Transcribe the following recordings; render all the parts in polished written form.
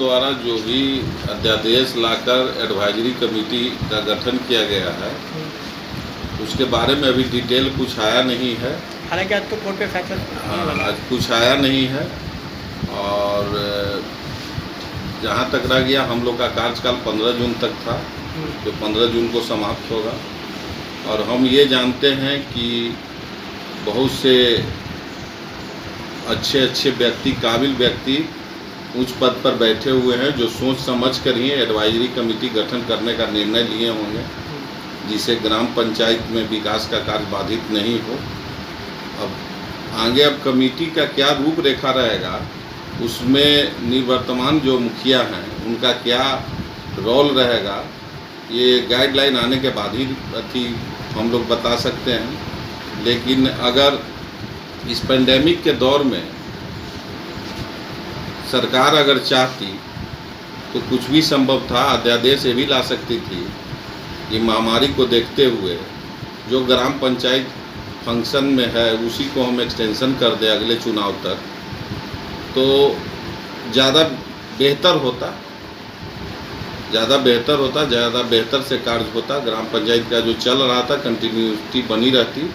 द्वारा जो भी अध्यादेश लाकर एडवाइजरी कमेटी का गठन किया गया है उसके बारे में अभी डिटेल कुछ आया नहीं है। हालांकि आज तो कोर्ट पे फैसला आज कुछ आया नहीं है और जहाँ तक रह गया हम लोग का कार्यकाल 15 जून तक था, जो 15 जून को समाप्त होगा। और हम ये जानते हैं कि बहुत से अच्छे अच्छे व्यक्ति, काबिल व्यक्ति उच्च पद पर बैठे हुए हैं जो सोच समझ कर ही एडवाइजरी कमेटी गठन करने का निर्णय लिए होंगे, जिसे ग्राम पंचायत में विकास का कार्य बाधित नहीं हो। अब आगे कमेटी का क्या रूपरेखा रहेगा, उसमें निवर्तमान जो मुखिया हैं उनका क्या रोल रहेगा, ये गाइडलाइन आने के बाद ही हम लोग बता सकते हैं। लेकिन अगर इस पेंडेमिक के दौर में सरकार अगर चाहती तो कुछ भी संभव था। अध्यादेश ये भी ला सकती थी कि महामारी को देखते हुए जो ग्राम पंचायत फंक्शन में है उसी को हम एक्सटेंशन कर दें अगले चुनाव तक, तो ज़्यादा बेहतर होता, ज़्यादा बेहतर से कार्य होता। ग्राम पंचायत का जो चल रहा था कंटिन्यूटी बनी रहती।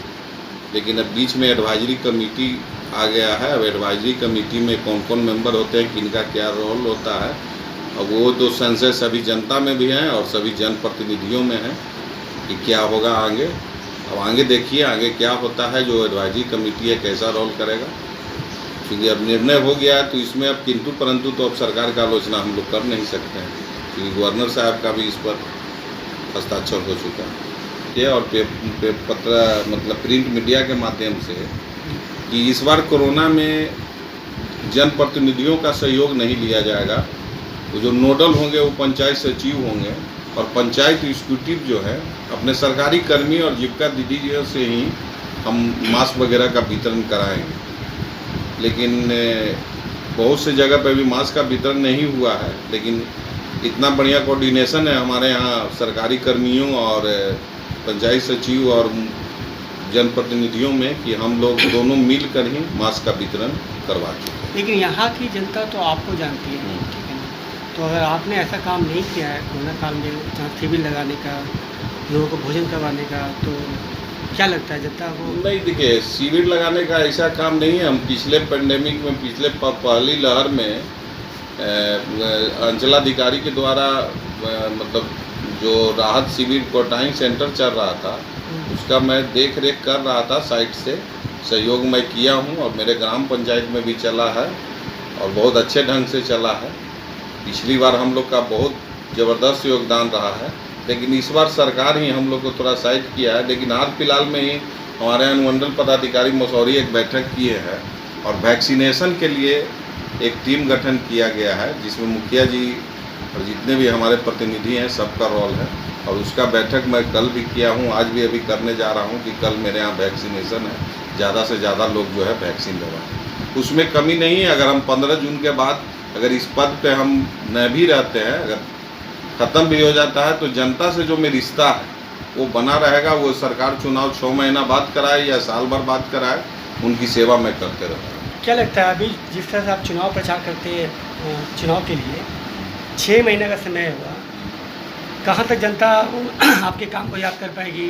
लेकिन अब बीच में एडवाइजरी कमेटी आ गया है। अब एडवाइजरी कमेटी में कौन कौन मेंबर होते हैं, किनका क्या रोल होता है, अब वो तो संशय सभी जनता में भी हैं और सभी जनप्रतिनिधियों में है कि क्या होगा आगे। अब आगे देखिए आगे क्या होता है, जो एडवाइजरी कमेटी है कैसा रोल करेगा। क्योंकि अब निर्णय हो गया है तो इसमें अब किंतु परंतु तो अब सरकार का आलोचना हम लोग कर नहीं सकते हैं, क्योंकि गवर्नर साहब का भी इस पर हस्ताक्षर हो चुका है और पत्र मतलब प्रिंट मीडिया के माध्यम से कि इस बार कोरोना में जनप्रतिनिधियों का सहयोग नहीं लिया जाएगा। वो जो नोडल होंगे वो पंचायत सचिव होंगे और पंचायत एग्जीक्यूटिव जो है अपने सरकारी कर्मी और जीविका दीदी से ही हम मास्क वगैरह का वितरण कराएंगे। लेकिन बहुत से जगह पर भी मास्क का वितरण नहीं हुआ है। लेकिन इतना बढ़िया कोऑर्डिनेशन है हमारे यहाँ सरकारी कर्मियों और पंचायत सचिव और जनप्रतिनिधियों में कि हम लोग दोनों मिलकर ही मास्क का वितरण करवा चुके हैं। लेकिन यहाँ की जनता तो आपको जानती है, ठीक है ना? तो अगर आपने ऐसा काम नहीं किया है कोरोना काल में, जहाँ शिविर लगाने का, लोगों को भोजन करवाने का, तो क्या लगता है जनता को? नहीं, देखिए शिविर लगाने का ऐसा काम नहीं है। हम पिछले पेंडेमिक में, पिछले पहली लहर में अंचलाधिकारी के द्वारा मतलब जो राहत शिविर क्वारंटाइन सेंटर चल रहा था उसका मैं देख रेख कर रहा था, साइड से सहयोग मैं किया हूं और मेरे ग्राम पंचायत में भी चला है और बहुत अच्छे ढंग से चला है। पिछली बार हम लोग का बहुत ज़बरदस्त योगदान रहा है, लेकिन इस बार सरकार ही हम लोग को थोड़ा साइड किया है। लेकिन हाल फिलहाल में ही हमारे अनुमंडल पदाधिकारी मसौरी एक बैठक किए हैं और वैक्सीनेशन के लिए एक टीम गठन किया गया है, जिसमें मुखिया जी और जितने भी हमारे प्रतिनिधि हैं सबका रोल है। और उसका बैठक मैं कल भी किया हूं, आज भी अभी करने जा रहा हूं कि कल मेरे यहाँ वैक्सीनेशन है, ज़्यादा से ज़्यादा लोग जो है वैक्सीन लगवाएं। उसमें कमी नहीं है। अगर हम 15 जून के बाद अगर इस पद पे हम न भी रहते हैं, अगर ख़त्म भी हो जाता है, तो जनता से जो मेरा रिश्ता है वो बना रहेगा। वो सरकार चुनाव 6 महीना बाद कराए या साल भर बाद कराए, उनकी सेवा मैं करते रहूँगा। क्या लगता है अभी जिस तरह से आप चुनाव प्रचार करते हैं, चुनाव के लिए 6 महीने का समय हुआ, कहाँ तक जनता आपके काम को याद कर पाएगी?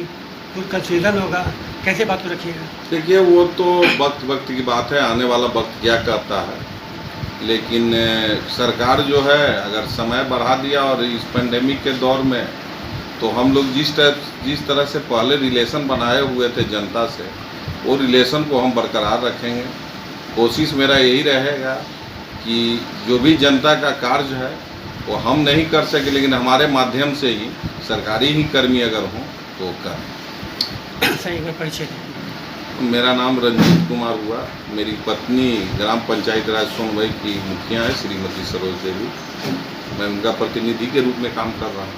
कोई कंफ्यूजन होगा, कैसे बात को रखिएगा? देखिए वो तो वक्त की बात है, आने वाला वक्त क्या कहता है। लेकिन सरकार जो है अगर समय बढ़ा दिया और इस पेंडेमिक के दौर में, तो हम लोग जिस तरह से पहले रिलेशन बनाए हुए थे जनता से, वो रिलेशन को हम बरकरार रखेंगे। कोशिश मेरा यही रहेगा कि जो भी जनता का कार्य है वो हम नहीं कर सके, लेकिन हमारे माध्यम से ही सरकारी ही कर्मी अगर हों तो करें। सही में परिचय। मेरा नाम रंजीत कुमार हुआ। मेरी पत्नी ग्राम पंचायत राज सोनभई की मुखिया है, श्रीमती सरोज देवी। मैं उनका प्रतिनिधि के रूप में काम कर रहा हूँ।